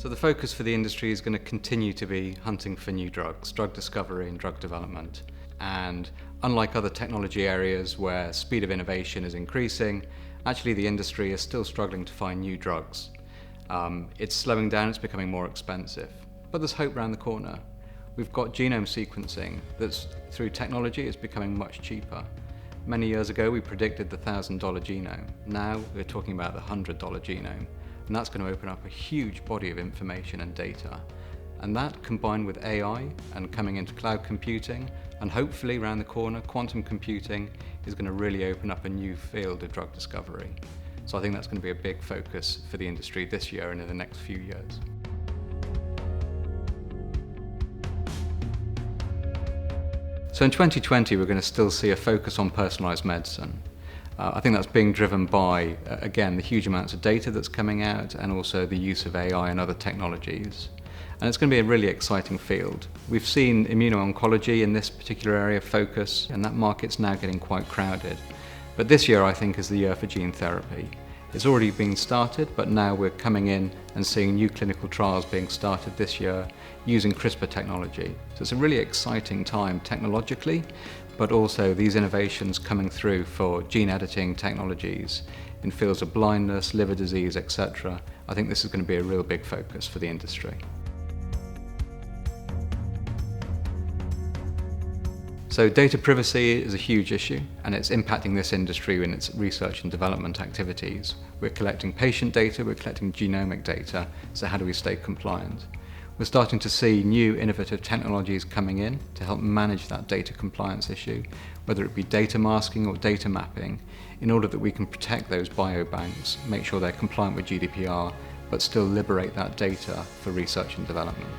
So the focus for the industry is going to continue to be hunting for new drugs, drug discovery and drug development. And unlike other technology areas where speed of innovation is increasing, actually the industry is still struggling to find new drugs. It's slowing down, it's becoming more expensive. But there's hope around the corner. We've got genome sequencing that's, through technology, is becoming much cheaper. Many years ago we predicted the $1,000 genome. Now we're talking about the $100 genome. And that's going to open up a huge body of information and data. And that, combined with AI and coming into cloud computing, and hopefully around the corner, quantum computing, is going to really open up a new field of drug discovery. So I think that's going to be a big focus for the industry this year and in the next few years. So in 2020, we're going to still see a focus on personalised medicine. I think that's being driven by, again, the huge amounts of data that's coming out and also the use of AI and other technologies. And it's going to be a really exciting field. We've seen immuno-oncology in this particular area focus, and that market's now getting quite crowded. But this year, I think, is the year for gene therapy. It's already been started, but now we're coming in and seeing new clinical trials being started this year using CRISPR technology. So it's a really exciting time technologically, but also these innovations coming through for gene editing technologies in fields of blindness, liver disease, etc. I think this is going to be a real big focus for the industry. So data privacy is a huge issue, and it's impacting this industry in its research and development activities. We're collecting patient data, we're collecting genomic data, so how do we stay compliant? We're starting to see new innovative technologies coming in to help manage that data compliance issue, whether it be data masking or data mapping, in order that we can protect those biobanks, make sure they're compliant with GDPR, but still liberate that data for research and development.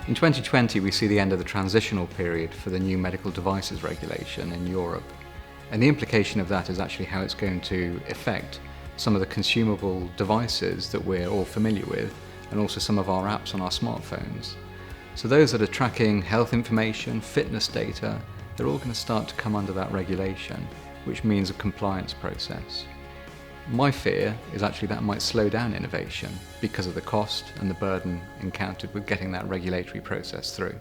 In 2020, we see the end of the transitional period for the new medical devices regulation in Europe. And the implication of that is actually how it's going to affect some of the consumable devices that we're all familiar with, and also some of our apps on our smartphones. So those that are tracking health information, fitness data, they're all going to start to come under that regulation, which means a compliance process. My fear is actually that might slow down innovation because of the cost and the burden encountered with getting that regulatory process through.